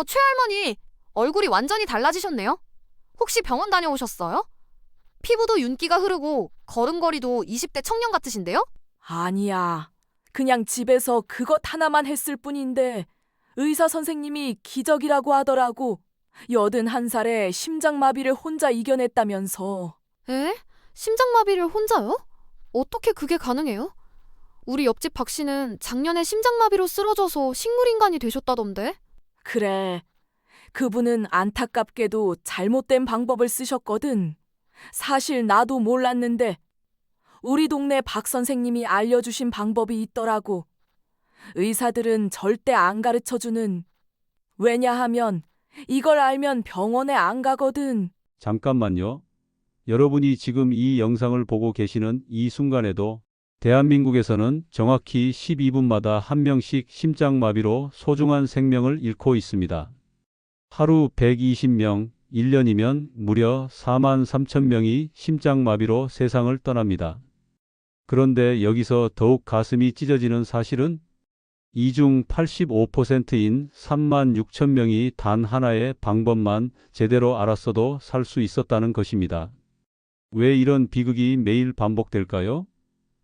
최할머니, 얼굴이 완전히 달라지셨네요. 혹시 병원 다녀오셨어요? 피부도 윤기가 흐르고 걸음걸이도 20대 청년 같으신데요? 아니야. 그냥 집에서 그것 하나만 했을 뿐인데 의사 선생님이 기적이라고 하더라고. 81살에 심장마비를 혼자 이겨냈다면서. 에? 심장마비를 혼자요? 어떻게 그게 가능해요? 우리 옆집 박 씨는 작년에 심장마비로 쓰러져서 식물인간이 되셨다던데? 그래. 그분은 안타깝게도 잘못된 방법을 쓰셨거든. 사실 나도 몰랐는데 우리 동네 박 선생님이 알려주신 방법이 있더라고. 의사들은 절대 안 가르쳐주는. 왜냐하면 이걸 알면 병원에 안 가거든. 잠깐만요. 여러분이 지금 이 영상을 보고 계시는 이 순간에도 대한민국에서는 정확히 12분마다 한 명씩 심장마비로 소중한 생명을 잃고 있습니다. 하루 120명, 1년이면 무려 4만 3천 명이 심장마비로 세상을 떠납니다. 그런데 여기서 더욱 가슴이 찢어지는 사실은 이 중 85%인 3만 6천 명이 단 하나의 방법만 제대로 알았어도 살 수 있었다는 것입니다. 왜 이런 비극이 매일 반복될까요?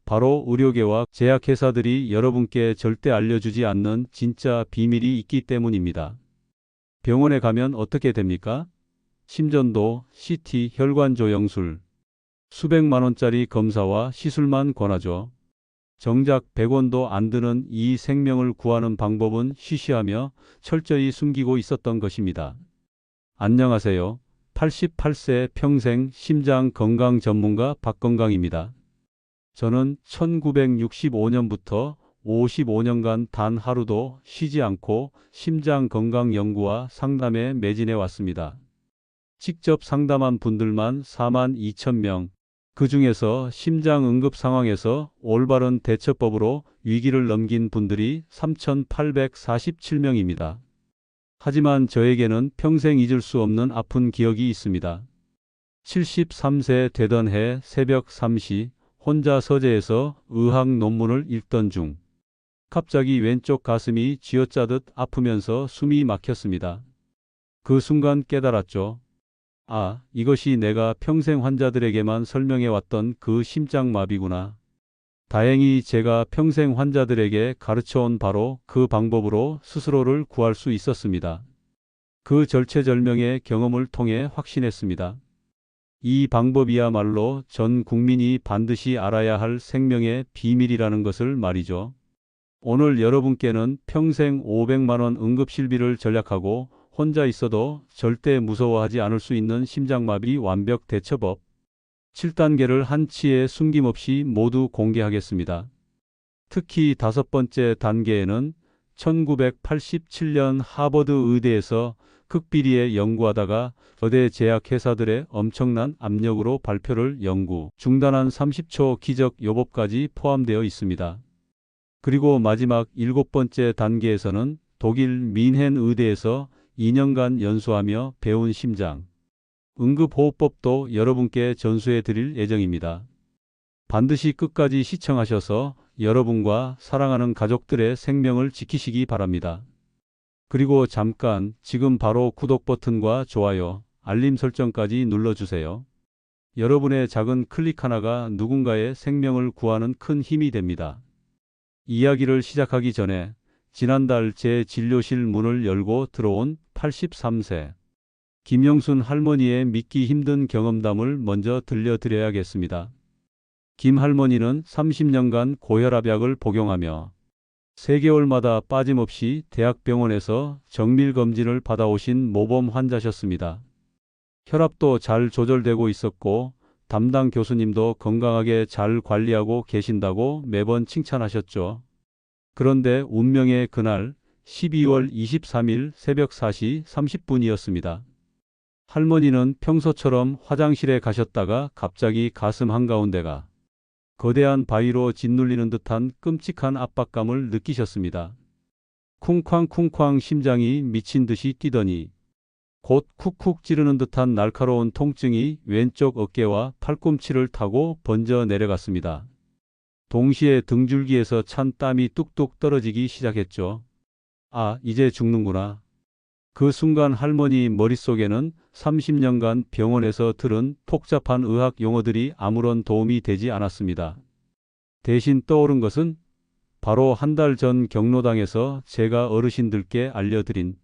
바로 의료계와 제약회사들이 여러분께 절대 알려주지 않는 진짜 비밀이 있기 때문입니다. 병원에 가면 어떻게 됩니까? 심전도, CT, 혈관조영술, 수백만 원짜리 검사와 시술만 권하죠. 정작 100원도 안 드는 이 생명을 구하는 방법은 시시하며 철저히 숨기고 있었던 것입니다. 안녕하세요. 88세 평생 심장 건강 전문가 박건강입니다. 저는 1965년부터 55년간 단 하루도 쉬지 않고 심장 건강 연구와 상담에 매진해 왔습니다. 직접 상담한 분들만 4만 2천 명, 그 중에서 심장 응급 상황에서 올바른 대처법으로 위기를 넘긴 분들이 3,847명입니다. 하지만 저에게는 평생 잊을 수 없는 아픈 기억이 있습니다. 73세 되던 해 새벽 3시 혼자 서재에서 의학 논문을 읽던 중 갑자기 왼쪽 가슴이 쥐어짜듯 아프면서 숨이 막혔습니다. 그 순간 깨달았죠. 아, 이것이 내가 평생 환자들에게만 설명해왔던 그 심장마비구나. 다행히 제가 평생 환자들에게 가르쳐온 바로 그 방법으로 스스로를 구할 수 있었습니다. 그 절체절명의 경험을 통해 확신했습니다. 이 방법이야말로 전 국민이 반드시 알아야 할 생명의 비밀이라는 것을 말이죠. 오늘 여러분께는 평생 500만 원 응급실비를 절약하고 혼자 있어도 절대 무서워하지 않을 수 있는 심장마비 완벽 대처법 7단계를 한치의 숨김없이 모두 공개하겠습니다. 특히 5번째 단계에는 1987년 하버드 의대에서 극비리에 연구하다가 거대 제약회사들의 엄청난 압력으로 발표를 연구 중단한 30초 기적 요법까지 포함되어 있습니다. 그리고 마지막 7번째 단계에서는 독일 민헨 의대에서 2년간 연수하며 배운 심장 응급호흡법도 여러분께 전수해 드릴 예정입니다. 반드시 끝까지 시청하셔서 여러분과 사랑하는 가족들의 생명을 지키시기 바랍니다. 그리고 잠깐 지금 바로 구독 버튼과 좋아요, 알림 설정까지 눌러주세요. 여러분의 작은 클릭 하나가 누군가의 생명을 구하는 큰 힘이 됩니다. 이야기를 시작하기 전에 지난달 제 진료실 문을 열고 들어온 83세 김영순 할머니의 믿기 힘든 경험담을 먼저 들려드려야겠습니다. 김 할머니는 30년간 고혈압약을 복용하며 3개월마다 빠짐없이 대학병원에서 정밀검진을 받아오신 모범 환자셨습니다. 혈압도 잘 조절되고 있었고 담당 교수님도 건강하게 잘 관리하고 계신다고 매번 칭찬하셨죠. 그런데 운명의 그날 12월 23일 새벽 4시 30분이었습니다. 할머니는 평소처럼 화장실에 가셨다가 갑자기 가슴 한가운데가 거대한 바위로 짓눌리는 듯한 끔찍한 압박감을 느끼셨습니다. 쿵쾅쿵쾅 심장이 미친 듯이 뛰더니 곧 쿡쿡 찌르는 듯한 날카로운 통증이 왼쪽 어깨와 팔꿈치를 타고 번져 내려갔습니다. 동시에 등줄기에서 찬 땀이 뚝뚝 떨어지기 시작했죠. 아, 이제 죽는구나. 그 순간 할머니 머릿속에는 30년간 병원에서 들은 복잡한 의학 용어들이 아무런 도움이 되지 않았습니다. 대신 떠오른 것은 바로 한 달 전 경로당에서 제가 어르신들께 알려드린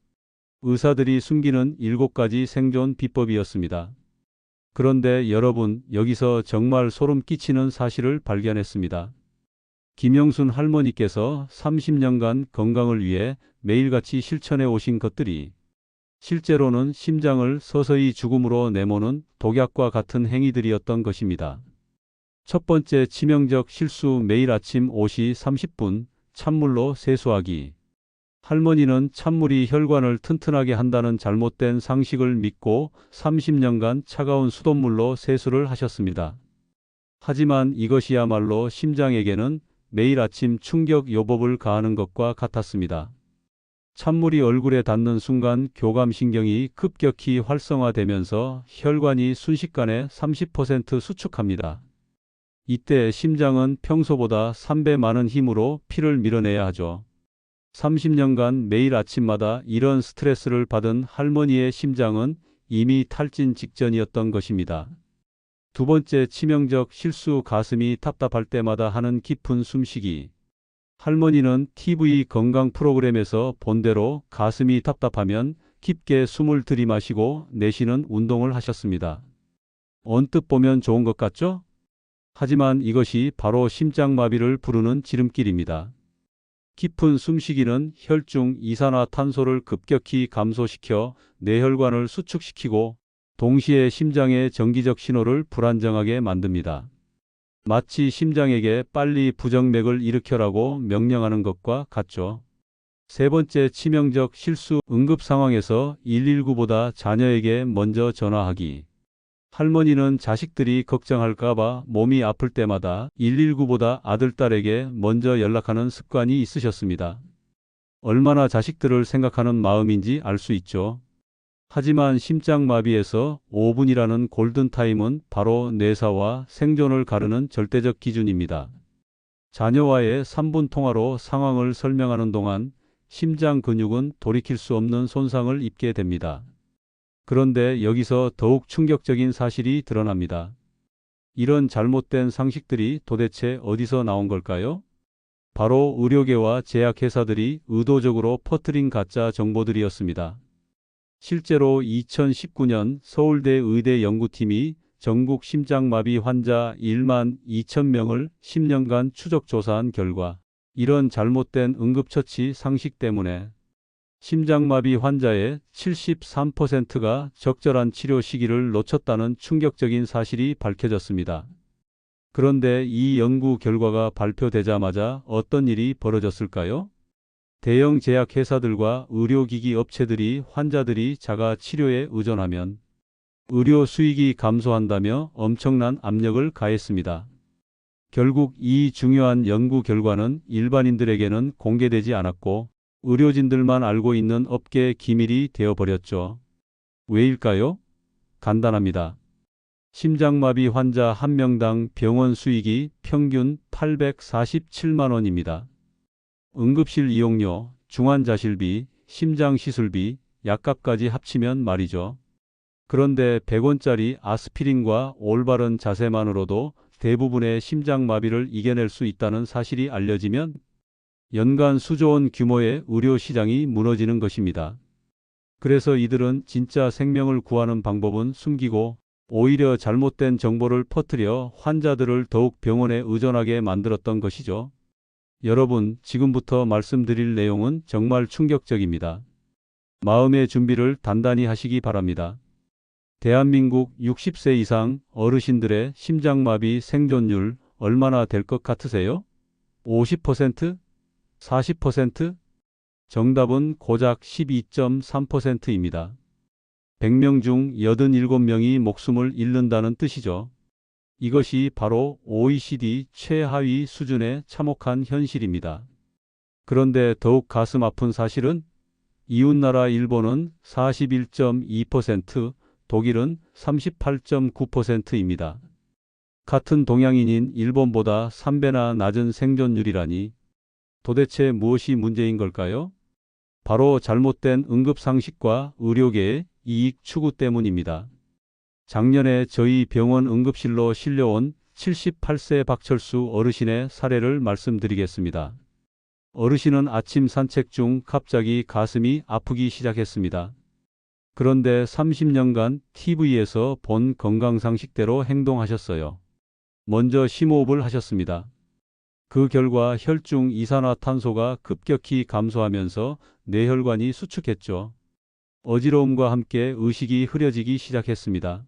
의사들이 숨기는 7가지 생존 비법이었습니다. 그런데 여러분, 여기서 정말 소름 끼치는 사실을 발견했습니다. 김영순 할머니께서 30년간 건강을 위해 매일같이 실천해 오신 것들이 실제로는 심장을 서서히 죽음으로 내모는 독약과 같은 행위들이었던 것입니다. 첫 번째 치명적 실수, 매일 아침 5시 30분 찬물로 세수하기. 할머니는 찬물이 혈관을 튼튼하게 한다는 잘못된 상식을 믿고 30년간 차가운 수돗물로 세수를 하셨습니다. 하지만 이것이야말로 심장에게는 매일 아침 충격 요법을 가하는 것과 같았습니다. 찬물이 얼굴에 닿는 순간 교감신경이 급격히 활성화되면서 혈관이 순식간에 30% 수축합니다. 이때 심장은 평소보다 3배 많은 힘으로 피를 밀어내야 하죠. 30년간 매일 아침마다 이런 스트레스를 받은 할머니의 심장은 이미 탈진 직전이었던 것입니다. 두 번째 치명적 실수, 가슴이 답답할 때마다 하는 깊은 숨쉬기. 할머니는 TV 건강 프로그램에서 본대로 가슴이 답답하면 깊게 숨을 들이마시고 내쉬는 운동을 하셨습니다. 언뜻 보면 좋은 것 같죠? 하지만 이것이 바로 심장마비를 부르는 지름길입니다. 깊은 숨쉬기는 혈중 이산화탄소를 급격히 감소시켜 뇌혈관을 수축시키고 동시에 심장의 정기적 신호를 불안정하게 만듭니다. 마치 심장에게 빨리 부정맥을 일으켜라고 명령하는 것과 같죠. 세 번째 치명적 실수, 응급 상황에서 119보다 자녀에게 먼저 전화하기. 할머니는 자식들이 걱정할까봐 몸이 아플 때마다 119보다 아들, 딸에게 먼저 연락하는 습관이 있으셨습니다. 얼마나 자식들을 생각하는 마음인지 알 수 있죠. 하지만 심장마비에서 5분이라는 골든타임은 바로 뇌사와 생존을 가르는 절대적 기준입니다. 자녀와의 3분 통화로 상황을 설명하는 동안 심장 근육은 돌이킬 수 없는 손상을 입게 됩니다. 그런데 여기서 더욱 충격적인 사실이 드러납니다. 이런 잘못된 상식들이 도대체 어디서 나온 걸까요? 바로 의료계와 제약회사들이 의도적으로 퍼뜨린 가짜 정보들이었습니다. 실제로 2019년 서울대 의대 연구팀이 전국 심장마비 환자 1만 2천 명을 10년간 추적 조사한 결과 이런 잘못된 응급처치 상식 때문에 심장마비 환자의 73%가 적절한 치료 시기를 놓쳤다는 충격적인 사실이 밝혀졌습니다. 그런데 이 연구 결과가 발표되자마자 어떤 일이 벌어졌을까요? 대형 제약회사들과 의료기기 업체들이 환자들이 자가 치료에 의존하면 의료 수익이 감소한다며 엄청난 압력을 가했습니다. 결국 이 중요한 연구 결과는 일반인들에게는 공개되지 않았고 의료진들만 알고 있는 업계 기밀이 되어버렸죠. 왜일까요? 간단합니다. 심장마비 환자 한 명당 병원 수익이 평균 847만 원입니다. 응급실 이용료, 중환자실비, 심장시술비, 약값까지 합치면 말이죠. 그런데 100원짜리 아스피린과 올바른 자세만으로도 대부분의 심장마비를 이겨낼 수 있다는 사실이 알려지면 연간 수조 원 규모의 의료 시장이 무너지는 것입니다. 그래서 이들은 진짜 생명을 구하는 방법은 숨기고 오히려 잘못된 정보를 퍼뜨려 환자들을 더욱 병원에 의존하게 만들었던 것이죠. 여러분, 지금부터 말씀드릴 내용은 정말 충격적입니다. 마음의 준비를 단단히 하시기 바랍니다. 대한민국 60세 이상 어르신들의 심장마비 생존율 얼마나 될 것 같으세요? 50%? 40%? 정답은 고작 12.3%입니다. 100명 중 87명이 목숨을 잃는다는 뜻이죠. 이것이 바로 OECD 최하위 수준의 참혹한 현실입니다. 그런데 더욱 가슴 아픈 사실은 이웃나라 일본은 41.2%, 독일은 38.9%입니다. 같은 동양인인 일본보다 3배나 낮은 생존율이라니 도대체 무엇이 문제인 걸까요? 바로 잘못된 응급상식과 의료계의 이익 추구 때문입니다. 작년에 저희 병원 응급실로 실려온 78세 박철수 어르신의 사례를 말씀드리겠습니다. 어르신은 아침 산책 중 갑자기 가슴이 아프기 시작했습니다. 그런데 30년간 TV에서 본 건강상식대로 행동하셨어요. 먼저 심호흡을 하셨습니다. 그 결과 혈중 이산화탄소가 급격히 감소하면서 뇌혈관이 수축했죠. 어지러움과 함께 의식이 흐려지기 시작했습니다.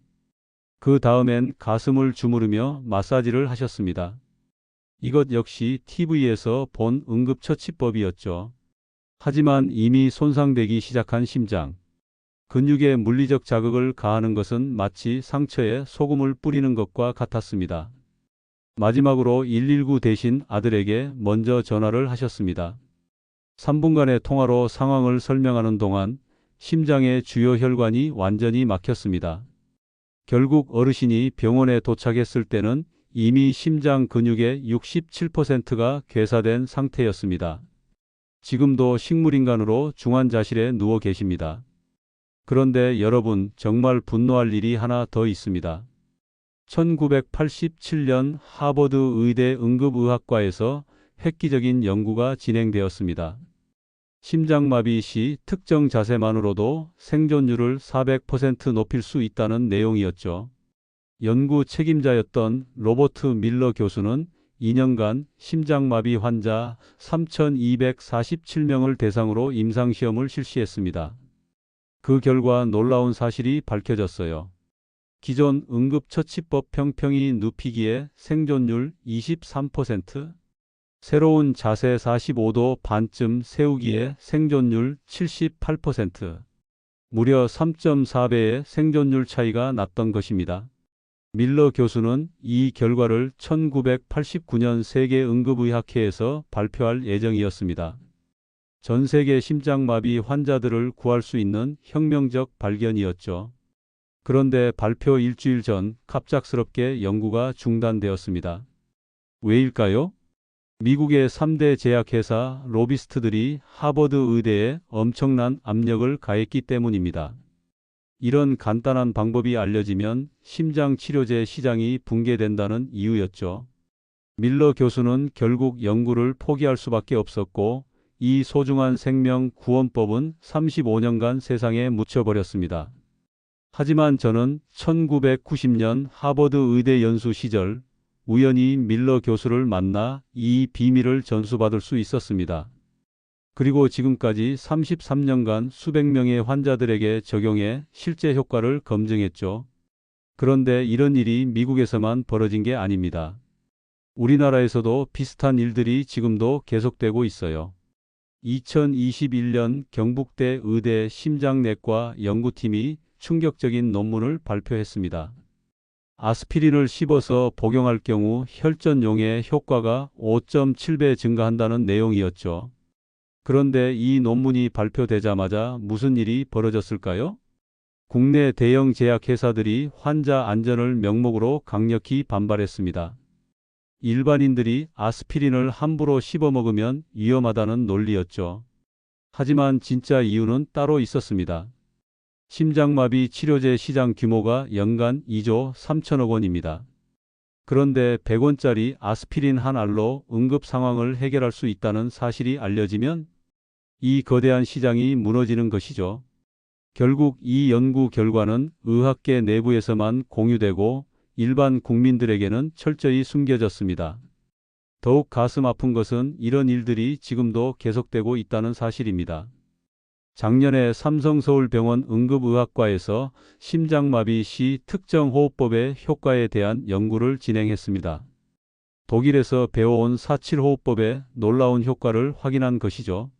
그 다음엔 가슴을 주무르며 마사지를 하셨습니다. 이것 역시 TV에서 본 응급처치법이었죠. 하지만 이미 손상되기 시작한 심장. 근육에 물리적 자극을 가하는 것은 마치 상처에 소금을 뿌리는 것과 같았습니다. 마지막으로 119 대신 아들에게 먼저 전화를 하셨습니다. 3분간의 통화로 상황을 설명하는 동안 심장의 주요 혈관이 완전히 막혔습니다. 결국 어르신이 병원에 도착했을 때는 이미 심장 근육의 67%가 괴사된 상태였습니다. 지금도 식물인간으로 중환자실에 누워 계십니다. 그런데 여러분, 정말 분노할 일이 하나 더 있습니다. 1987년 하버드 의대 응급의학과에서 획기적인 연구가 진행되었습니다. 심장마비 시 특정 자세만으로도 생존율을 400% 높일 수 있다는 내용이었죠. 연구 책임자였던 로버트 밀러 교수는 2년간 심장마비 환자 3,247명을 대상으로 임상시험을 실시했습니다. 그 결과 놀라운 사실이 밝혀졌어요. 기존 응급처치법 평평이 눕히기에 생존율 23%, 새로운 자세 45도 반쯤 세우기에 생존율 78%, 무려 3.4배의 생존율 차이가 났던 것입니다. 밀러 교수는 이 결과를 1989년 세계 응급의학회에서 발표할 예정이었습니다. 전 세계 심장마비 환자들을 구할 수 있는 혁명적 발견이었죠. 그런데 발표 일주일 전 갑작스럽게 연구가 중단되었습니다. 왜일까요? 미국의 3대 제약회사 로비스트들이 하버드 의대에 엄청난 압력을 가했기 때문입니다. 이런 간단한 방법이 알려지면 심장치료제 시장이 붕괴된다는 이유였죠. 밀러 교수는 결국 연구를 포기할 수밖에 없었고, 이 소중한 생명 구원법은 35년간 세상에 묻혀버렸습니다. 하지만 저는 1990년 하버드 의대 연수 시절 우연히 밀러 교수를 만나 이 비밀을 전수받을 수 있었습니다. 그리고 지금까지 33년간 수백 명의 환자들에게 적용해 실제 효과를 검증했죠. 그런데 이런 일이 미국에서만 벌어진 게 아닙니다. 우리나라에서도 비슷한 일들이 지금도 계속되고 있어요. 2021년 경북대 의대 심장내과 연구팀이 충격적인 논문을 발표했습니다. 아스피린을 씹어서 복용할 경우 혈전용의 효과가 5.7배 증가한다는 내용이었죠. 그런데 이 논문이 발표되자마자 무슨 일이 벌어졌을까요? 국내 대형 제약회사들이 환자 안전을 명목으로 강력히 반발했습니다. 일반인들이 아스피린을 함부로 씹어먹으면 위험하다는 논리였죠. 하지만 진짜 이유는 따로 있었습니다. 심장마비 치료제 시장 규모가 연간 2조 3천억 원입니다. 그런데 100원짜리 아스피린 한 알로 응급 상황을 해결할 수 있다는 사실이 알려지면 이 거대한 시장이 무너지는 것이죠. 결국 이 연구 결과는 의학계 내부에서만 공유되고 일반 국민들에게는 철저히 숨겨졌습니다. 더욱 가슴 아픈 것은 이런 일들이 지금도 계속되고 있다는 사실입니다. 작년에 삼성서울병원 응급의학과에서 심장마비 시 특정호흡법의 효과에 대한 연구를 진행했습니다. 독일에서 배워온 47호흡법의 놀라운 효과를 확인한 것이죠.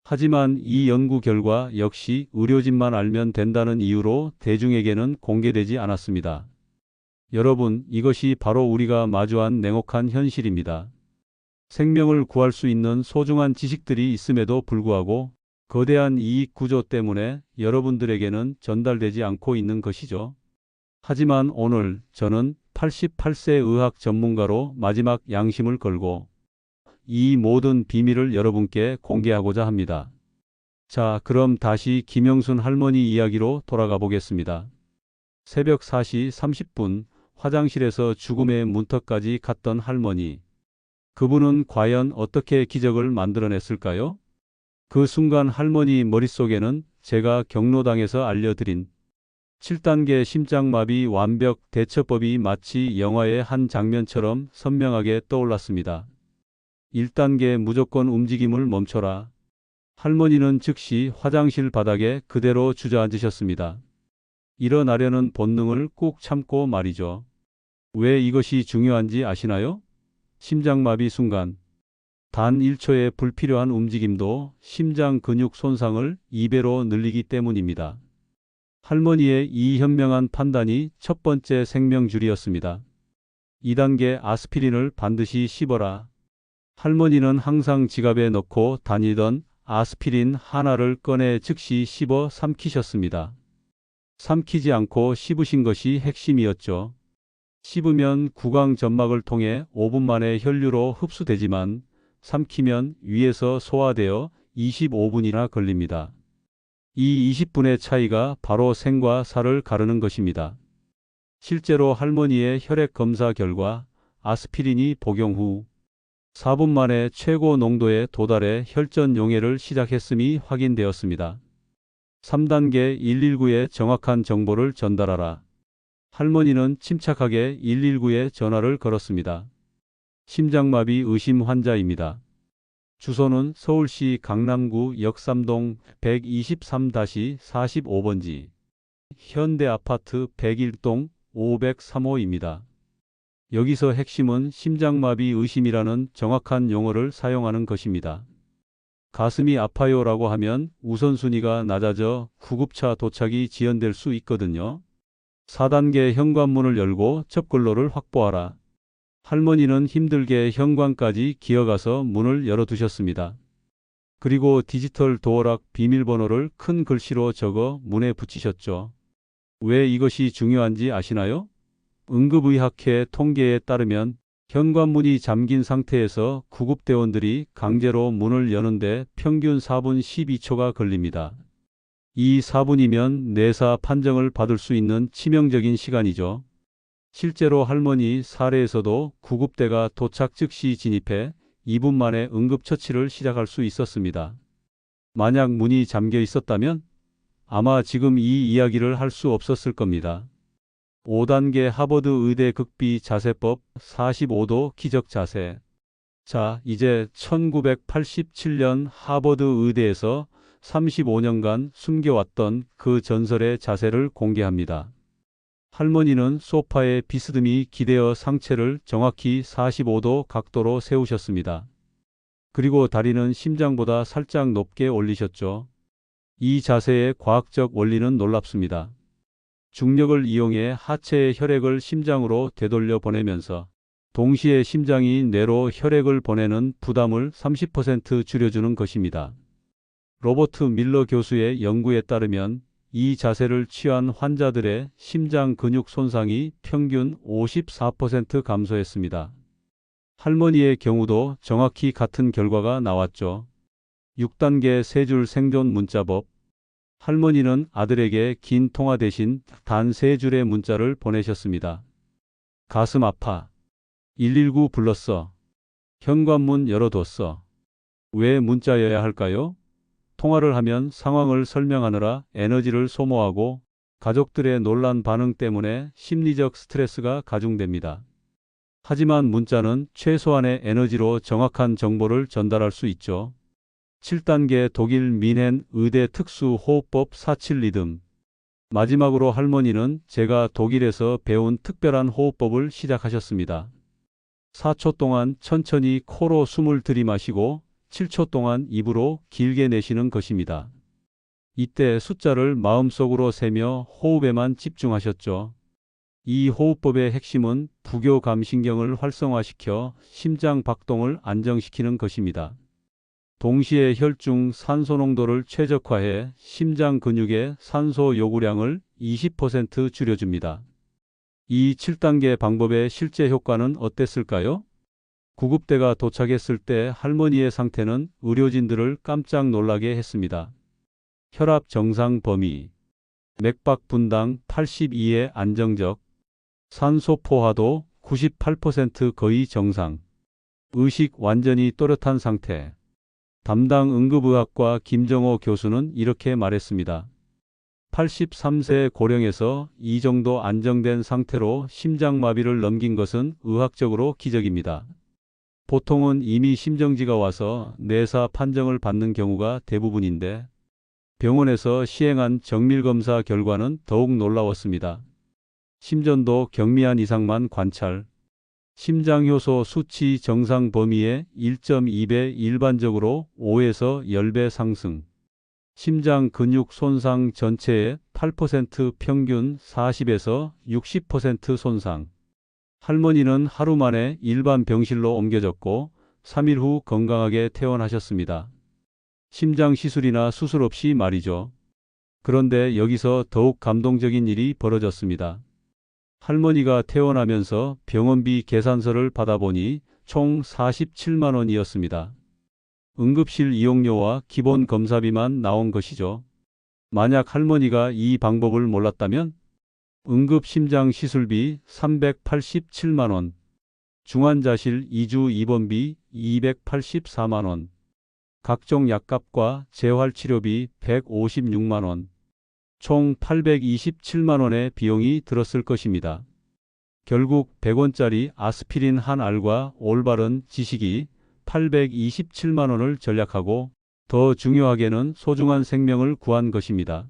하지만 이 연구 결과 역시 의료진만 알면 된다는 이유로 대중에게는 공개되지 않았습니다. 여러분, 이것이 바로 우리가 마주한 냉혹한 현실입니다. 생명을 구할 수 있는 소중한 지식들이 있음에도 불구하고 거대한 이익 구조 때문에 여러분들에게는 전달되지 않고 있는 것이죠. 하지만 오늘 저는 88세 의학 전문가로 마지막 양심을 걸고 이 모든 비밀을 여러분께 공개하고자 합니다. 자, 그럼 다시 김영순 할머니 이야기로 돌아가 보겠습니다. 새벽 4시 30분 화장실에서 죽음의 문턱까지 갔던 할머니. 그분은 과연 어떻게 기적을 만들어냈을까요? 그 순간 할머니 머릿속에는 제가 경로당에서 알려드린 7단계 심장마비 완벽 대처법이 마치 영화의 한 장면처럼 선명하게 떠올랐습니다. 1단계 무조건 움직임을 멈춰라. 할머니는 즉시 화장실 바닥에 그대로 주저앉으셨습니다. 일어나려는 본능을 꾹 참고 말이죠. 왜 이것이 중요한지 아시나요? 심장마비 순간 단 1초의 불필요한 움직임도 심장 근육 손상을 2배로 늘리기 때문입니다. 할머니의 이 현명한 판단이 첫 번째 생명줄이었습니다. 2단계 아스피린을 반드시 씹어라. 할머니는 항상 지갑에 넣고 다니던 아스피린 하나를 꺼내 즉시 씹어 삼키셨습니다. 삼키지 않고 씹으신 것이 핵심이었죠. 씹으면 구강점막을 통해 5분 만에 혈류로 흡수되지만 삼키면 위에서 소화되어 25분이나 걸립니다. 이 20분의 차이가 바로 생과 사를 가르는 것입니다. 실제로 할머니의 혈액 검사 결과 아스피린이 복용 후 4분 만에 최고 농도에 도달해 혈전 용해를 시작했음이 확인되었습니다. 3단계 119에 정확한 정보를 전달하라. 할머니는 침착하게 119에 전화를 걸었습니다. 심장마비 의심 환자입니다. 주소는 서울시 강남구 역삼동 123-45번지 현대아파트 101동 503호입니다. 여기서 핵심은 심장마비 의심이라는 정확한 용어를 사용하는 것입니다. 가슴이 아파요라고 하면 우선순위가 낮아져 구급차 도착이 지연될 수 있거든요. 4단계 현관문을 열고 접근로를 확보하라. 할머니는 힘들게 현관까지 기어가서 문을 열어두셨습니다. 그리고 디지털 도어락 비밀번호를 큰 글씨로 적어 문에 붙이셨죠. 왜 이것이 중요한지 아시나요? 응급의학회 통계에 따르면 현관문이 잠긴 상태에서 구급대원들이 강제로 문을 여는데 평균 4분 12초가 걸립니다. 이 4분이면 내사 판정을 받을 수 있는 치명적인 시간이죠. 실제로 할머니 사례에서도 구급대가 도착 즉시 진입해 2분 만에 응급처치를 시작할 수 있었습니다. 만약 문이 잠겨 있었다면 아마 지금 이 이야기를 할 수 없었을 겁니다. 5단계 하버드 의대 극비 자세법 45도 기적 자세. 자, 이제 1987년 하버드 의대에서 35년간 숨겨왔던 그 전설의 자세를 공개합니다. 할머니는 소파에 비스듬히 기대어 상체를 정확히 45도 각도로 세우셨습니다. 그리고 다리는 심장보다 살짝 높게 올리셨죠. 이 자세의 과학적 원리는 놀랍습니다. 중력을 이용해 하체의 혈액을 심장으로 되돌려 보내면서 동시에 심장이 뇌로 혈액을 보내는 부담을 30% 줄여주는 것입니다. 로버트 밀러 교수의 연구에 따르면 이 자세를 취한 환자들의 심장 근육 손상이 평균 54% 감소했습니다. 할머니의 경우도 정확히 같은 결과가 나왔죠. 6단계 세 줄 생존 문자법. 할머니는 아들에게 긴 통화 대신 단 3줄의 문자를 보내셨습니다. 가슴 아파. 119 불렀어. 현관문 열어뒀어. 왜 문자여야 할까요? 통화를 하면 상황을 설명하느라 에너지를 소모하고 가족들의 놀란 반응 때문에 심리적 스트레스가 가중됩니다. 하지만 문자는 최소한의 에너지로 정확한 정보를 전달할 수 있죠. 7단계 독일 민헨 의대 특수 호흡법 47 리듬. 마지막으로 할머니는 제가 독일에서 배운 특별한 호흡법을 시작하셨습니다. 4초 동안 천천히 코로 숨을 들이마시고 7초 동안 입으로 길게 내쉬는 것입니다. 이때 숫자를 마음속으로 세며 호흡에만 집중하셨죠. 이 호흡법의 핵심은 부교감신경을 활성화시켜 심장 박동을 안정시키는 것입니다. 동시에 혈중 산소 농도를 최적화해 심장 근육의 산소 요구량을 20% 줄여줍니다. 이 7단계 방법의 실제 효과는 어땠을까요? 구급대가 도착했을 때 할머니의 상태는 의료진들을 깜짝 놀라게 했습니다. 혈압 정상 범위, 맥박 분당 82의 안정적, 산소 포화도 98% 거의 정상, 의식 완전히 또렷한 상태. 담당 응급의학과 김정호 교수는 이렇게 말했습니다. 83세 고령에서 이 정도 안정된 상태로 심장마비를 넘긴 것은 의학적으로 기적입니다. 보통은 이미 심정지가 와서 뇌사 판정을 받는 경우가 대부분인데 병원에서 시행한 정밀검사 결과는 더욱 놀라웠습니다. 심전도 경미한 이상만 관찰, 심장효소 수치 정상 범위의 1.2배 일반적으로 5에서 10배 상승, 심장 근육 손상 전체의 8% 평균 40에서 60% 손상. 할머니는 하루 만에 일반 병실로 옮겨졌고 3일 후 건강하게 퇴원하셨습니다. 심장 시술이나 수술 없이 말이죠. 그런데 여기서 더욱 감동적인 일이 벌어졌습니다. 할머니가 퇴원하면서 병원비 계산서를 받아보니 총 47만 원이었습니다. 응급실 이용료와 기본 검사비만 나온 것이죠. 만약 할머니가 이 방법을 몰랐다면 응급심장시술비 387만 원, 중환자실 2주 입원비 284만 원, 각종 약값과 재활치료비 156만 원, 총 827만 원의 비용이 들었을 것입니다. 결국 100원짜리 아스피린 한 알과 올바른 지식이 827만 원을 절약하고 더 중요하게는 소중한 생명을 구한 것입니다.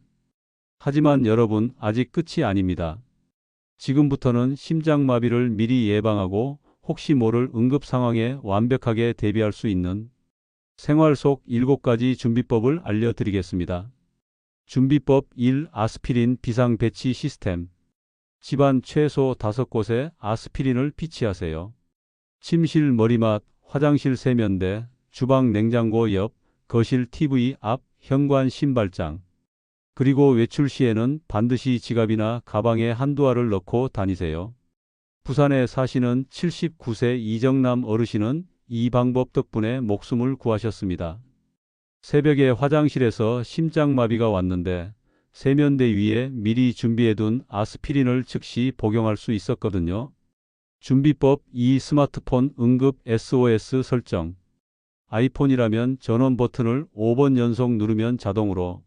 하지만 여러분, 아직 끝이 아닙니다. 지금부터는 심장마비를 미리 예방하고 혹시 모를 응급 상황에 완벽하게 대비할 수 있는 생활 속 7가지 준비법을 알려드리겠습니다. 준비법 1. 아스피린 비상 배치 시스템. 집안 최소 5곳에 아스피린을 비치하세요. 침실 머리맡, 화장실 세면대, 주방 냉장고 옆, 거실 TV 앞, 현관 신발장. 그리고 외출 시에는 반드시 지갑이나 가방에 한두 알을 넣고 다니세요. 부산에 사시는 79세 이정남 어르신은 이 방법 덕분에 목숨을 구하셨습니다. 새벽에 화장실에서 심장마비가 왔는데 세면대 위에 미리 준비해둔 아스피린을 즉시 복용할 수 있었거든요. 준비법 2. 스마트폰 응급 SOS 설정. 아이폰이라면 전원 버튼을 5번 연속 누르면 자동으로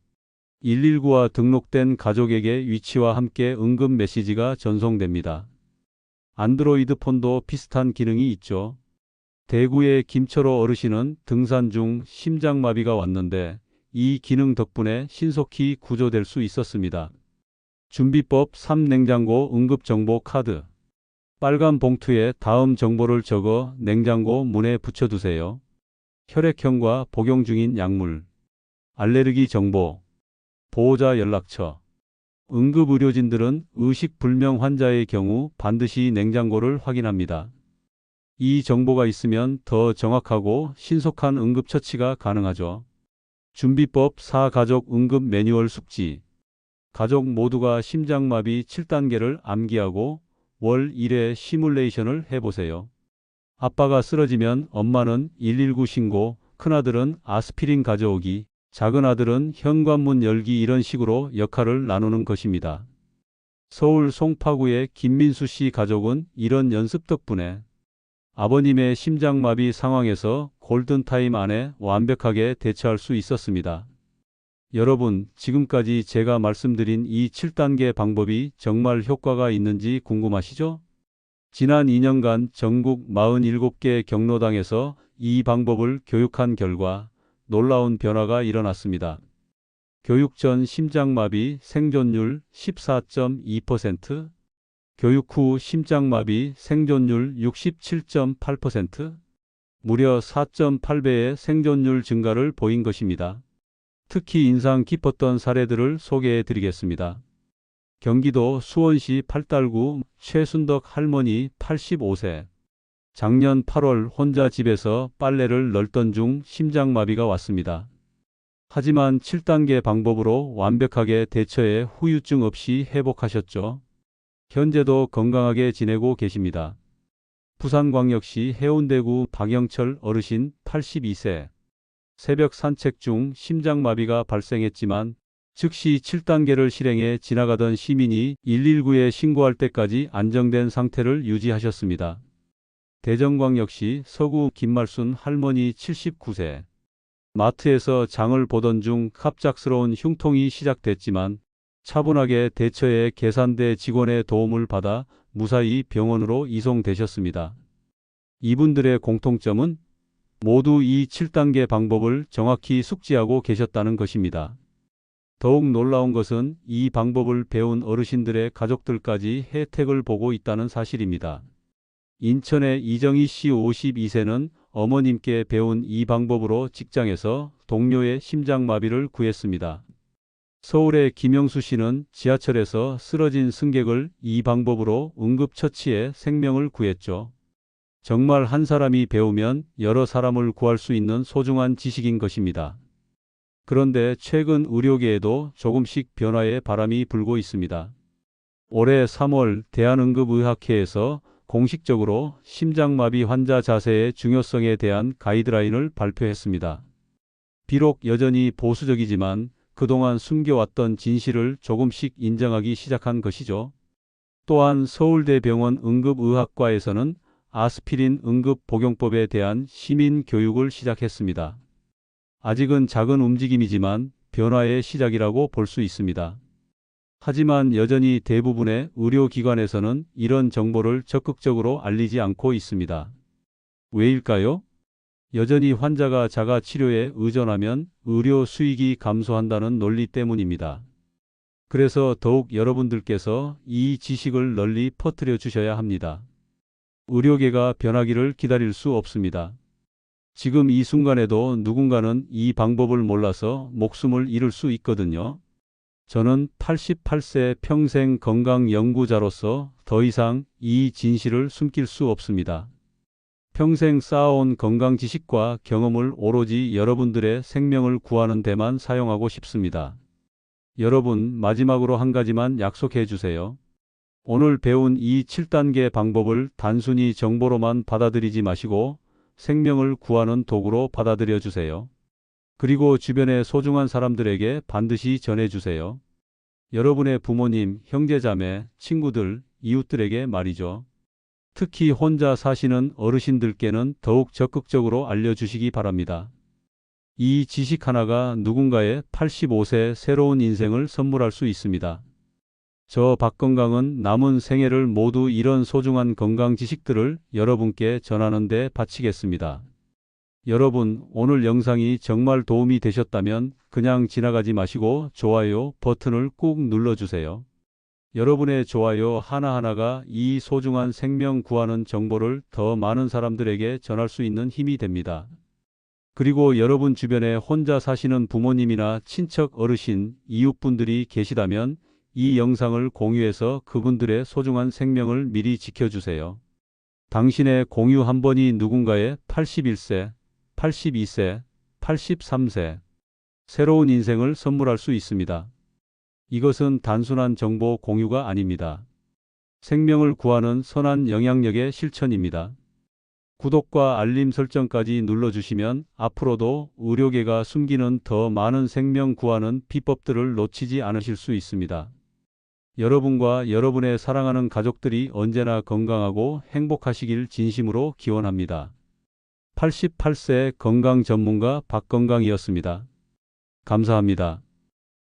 119와 등록된 가족에게 위치와 함께 응급 메시지가 전송됩니다. 안드로이드 폰도 비슷한 기능이 있죠. 대구의 김철호 어르신은 등산 중 심장마비가 왔는데 이 기능 덕분에 신속히 구조될 수 있었습니다. 준비법 3. 냉장고 응급정보 카드. 빨간 봉투에 다음 정보를 적어 냉장고 문에 붙여두세요. 혈액형과 복용 중인 약물, 알레르기 정보, 보호자 연락처. 응급의료진들은 의식불명 환자의 경우 반드시 냉장고를 확인합니다. 이 정보가 있으면 더 정확하고 신속한 응급처치가 가능하죠. 준비법 4. 가족 응급 매뉴얼 숙지. 가족 모두가 심장마비 7단계를 암기하고 월 1회 시뮬레이션을 해보세요. 아빠가 쓰러지면 엄마는 119 신고, 큰아들은 아스피린 가져오기, 작은 아들은 현관문 열기 이런 식으로 역할을 나누는 것입니다. 서울 송파구의 김민수 씨 가족은 이런 연습 덕분에 아버님의 심장마비 상황에서 골든타임 안에 완벽하게 대처할 수 있었습니다. 여러분, 지금까지 제가 말씀드린 이 7단계 방법이 정말 효과가 있는지 궁금하시죠? 지난 2년간 전국 47개 경로당에서 이 방법을 교육한 결과 놀라운 변화가 일어났습니다. 교육 전 심장마비 생존율 14.2%, 교육 후 심장마비 생존율 67.8%, 무려 4.8배의 생존율 증가를 보인 것입니다. 특히 인상 깊었던 사례들을 소개해 드리겠습니다. 경기도 수원시 팔달구 최순덕 할머니 85세. 작년 8월 혼자 집에서 빨래를 널던 중 심장마비가 왔습니다. 하지만 7단계 방법으로 완벽하게 대처해 후유증 없이 회복하셨죠. 현재도 건강하게 지내고 계십니다. 부산광역시 해운대구 박영철 어르신 82세. 새벽 산책 중 심장마비가 발생했지만 즉시 7단계를 실행해 지나가던 시민이 119에 신고할 때까지 안정된 상태를 유지하셨습니다. 대전광역시 서구 김말순 할머니 79세. 마트에서 장을 보던 중 갑작스러운 흉통이 시작됐지만 차분하게 대처해 계산대 직원의 도움을 받아 무사히 병원으로 이송되셨습니다. 이분들의 공통점은 모두 이 7단계 방법을 정확히 숙지하고 계셨다는 것입니다. 더욱 놀라운 것은 이 방법을 배운 어르신들의 가족들까지 혜택을 보고 있다는 사실입니다. 인천의 이정희 씨 52세는 어머님께 배운 이 방법으로 직장에서 동료의 심장마비를 구했습니다. 서울의 김영수 씨는 지하철에서 쓰러진 승객을 이 방법으로 응급처치해 생명을 구했죠. 정말 한 사람이 배우면 여러 사람을 구할 수 있는 소중한 지식인 것입니다. 그런데 최근 의료계에도 조금씩 변화의 바람이 불고 있습니다. 올해 3월 대한응급의학회에서 공식적으로 심장마비 환자 자세의 중요성에 대한 가이드라인을 발표했습니다. 비록 여전히 보수적이지만 그동안 숨겨왔던 진실을 조금씩 인정하기 시작한 것이죠. 또한 서울대병원 응급의학과에서는 아스피린 응급복용법에 대한 시민 교육을 시작했습니다. 아직은 작은 움직임이지만 변화의 시작이라고 볼 수 있습니다. 하지만 여전히 대부분의 의료기관에서는 이런 정보를 적극적으로 알리지 않고 있습니다. 왜일까요? 여전히 환자가 자가 치료에 의존하면 의료 수익이 감소한다는 논리 때문입니다. 그래서 더욱 여러분들께서 이 지식을 널리 퍼뜨려 주셔야 합니다. 의료계가 변하기를 기다릴 수 없습니다. 지금 이 순간에도 누군가는 이 방법을 몰라서 목숨을 잃을 수 있거든요. 저는 88세 평생 건강 연구자로서 더 이상 이 진실을 숨길 수 없습니다. 평생 쌓아온 건강 지식과 경험을 오로지 여러분들의 생명을 구하는 데만 사용하고 싶습니다. 여러분, 마지막으로 한 가지만 약속해 주세요. 오늘 배운 이 7단계 방법을 단순히 정보로만 받아들이지 마시고 생명을 구하는 도구로 받아들여 주세요. 그리고 주변의 소중한 사람들에게 반드시 전해주세요. 여러분의 부모님, 형제자매, 친구들, 이웃들에게 말이죠. 특히 혼자 사시는 어르신들께는 더욱 적극적으로 알려주시기 바랍니다. 이 지식 하나가 누군가의 85세 새로운 인생을 선물할 수 있습니다. 저 박건강은 남은 생애를 모두 이런 소중한 건강 지식들을 여러분께 전하는 데 바치겠습니다. 여러분, 오늘 영상이 정말 도움이 되셨다면 그냥 지나가지 마시고 좋아요 버튼을 꾹 눌러주세요. 여러분의 좋아요 하나하나가 이 소중한 생명 구하는 정보를 더 많은 사람들에게 전할 수 있는 힘이 됩니다. 그리고 여러분 주변에 혼자 사시는 부모님이나 친척 어르신, 이웃분들이 계시다면 이 영상을 공유해서 그분들의 소중한 생명을 미리 지켜주세요. 당신의 공유 한 번이 누군가의 81세, 82세, 83세, 새로운 인생을 선물할 수 있습니다. 이것은 단순한 정보 공유가 아닙니다. 생명을 구하는 선한 영향력의 실천입니다. 구독과 알림 설정까지 눌러주시면 앞으로도 의료계가 숨기는 더 많은 생명 구하는 비법들을 놓치지 않으실 수 있습니다. 여러분과 여러분의 사랑하는 가족들이 언제나 건강하고 행복하시길 진심으로 기원합니다. 88세 건강 전문가 박건강이었습니다. 감사합니다.